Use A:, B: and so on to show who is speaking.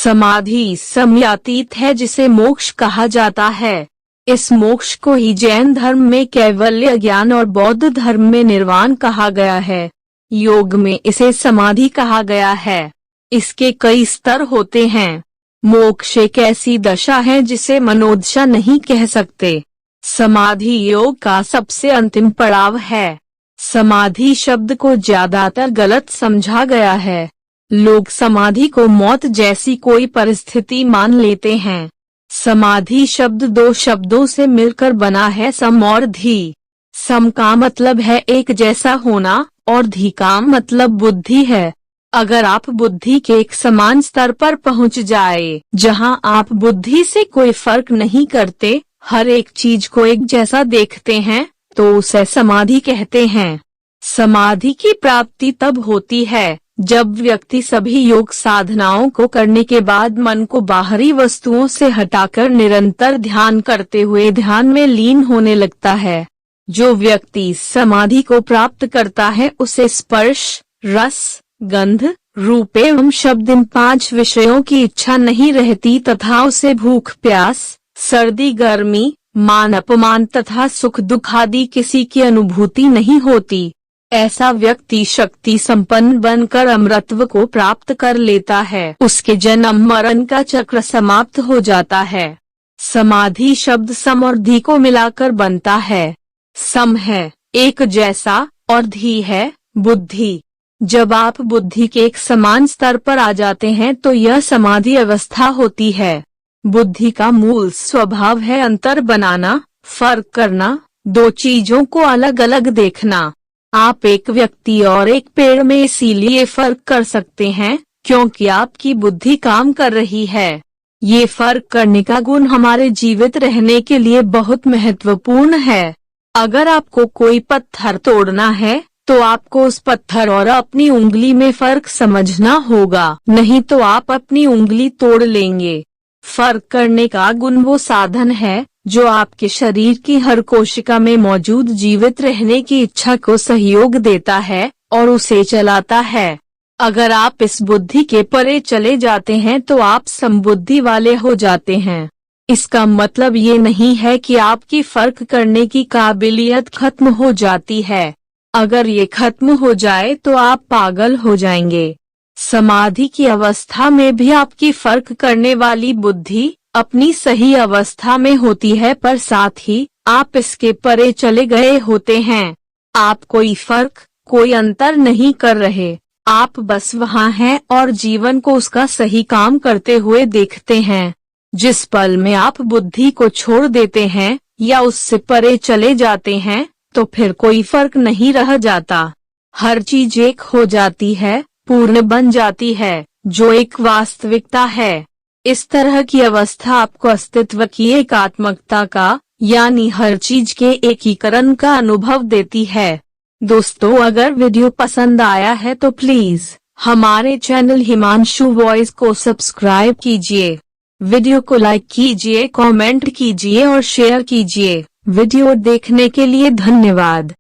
A: समाधि समयातीत है जिसे मोक्ष कहा जाता है। इस मोक्ष को ही जैन धर्म में कैवल्य ज्ञान और बौद्ध धर्म में निर्वाण कहा गया है। योग में इसे समाधि कहा गया है। इसके कई स्तर होते हैं। मोक्ष एक ऐसी दशा है जिसे मनोदशा नहीं कह सकते। समाधि योग का सबसे अंतिम पड़ाव है। समाधि शब्द को ज्यादातर गलत समझा गया है। लोग समाधि को मौत जैसी कोई परिस्थिति मान लेते हैं। समाधि शब्द दो शब्दों से मिलकर बना है, सम और धी। सम का मतलब है एक जैसा होना और धी का मतलब बुद्धि है। अगर आप बुद्धि के एक समान स्तर पर पहुंच जाए, जहां आप बुद्धि से कोई फर्क नहीं करते, हर एक चीज को एक जैसा देखते हैं, तो उसे समाधि कहते हैं। समाधि की प्राप्ति तब होती है जब व्यक्ति सभी योग साधनाओं को करने के बाद मन को बाहरी वस्तुओं से हटाकर निरंतर ध्यान करते हुए ध्यान में लीन होने लगता है। जो व्यक्ति समाधि को प्राप्त करता है उसे स्पर्श, रस, गंध, रूप एवं शब्द इन 5 विषयों की इच्छा नहीं रहती तथा उसे भूख प्यास, सर्दी गर्मी, मान अपमान तथा सुख दुख आदि किसी की अनुभूति नहीं होती। ऐसा व्यक्ति शक्ति संपन्न बनकर अमरत्व को प्राप्त कर लेता है। उसके जन्म मरण का चक्र समाप्त हो जाता है। समाधि शब्द सम और धी को मिलाकर बनता है। सम है एक जैसा और धी है बुद्धि। जब आप बुद्धि के एक समान स्तर पर आ जाते हैं तो यह समाधि अवस्था होती है। बुद्धि का मूल स्वभाव है अंतर बनाना, फर्क करना, दो चीजों को अलग अलग देखना। आप एक व्यक्ति और एक पेड़ में इसीलिए फर्क कर सकते हैं क्योंकि आपकी बुद्धि काम कर रही है। ये फर्क करने का गुण हमारे जीवित रहने के लिए बहुत महत्वपूर्ण है। अगर आपको कोई पत्थर तोड़ना है तो आपको उस पत्थर और अपनी उंगली में फर्क समझना होगा, नहीं तो आप अपनी उंगली तोड़ लेंगे। फर्क करने का गुण वो साधन है जो आपके शरीर की हर कोशिका में मौजूद जीवित रहने की इच्छा को सहयोग देता है और उसे चलाता है। अगर आप इस बुद्धि के परे चले जाते हैं तो आप समबुद्धि वाले हो जाते हैं। इसका मतलब ये नहीं है कि आपकी फर्क करने की काबिलियत खत्म हो जाती है। अगर ये खत्म हो जाए तो आप पागल हो जाएंगे। समाधि की अवस्था में भी आपकी फर्क करने वाली बुद्धि अपनी सही अवस्था में होती है, पर साथ ही आप इसके परे चले गए होते हैं। आप कोई फर्क, कोई अंतर नहीं कर रहे। आप बस वहाँ हैं और जीवन को उसका सही काम करते हुए देखते हैं। जिस पल में आप बुद्धि को छोड़ देते हैं या उससे परे चले जाते हैं तो फिर कोई फर्क नहीं रह जाता। हर चीज एक हो जाती है, पूर्ण बन जाती है, जो एक वास्तविकता है। इस तरह की अवस्था आपको अस्तित्व की एकात्मकता का, यानी हर चीज के एकीकरण का अनुभव देती है। दोस्तों, अगर वीडियो पसंद आया है तो प्लीज हमारे चैनल हिमांशु वॉइस को सब्सक्राइब कीजिए, वीडियो को लाइक कीजिए, कमेंट कीजिए और शेयर कीजिए। वीडियो देखने के लिए धन्यवाद।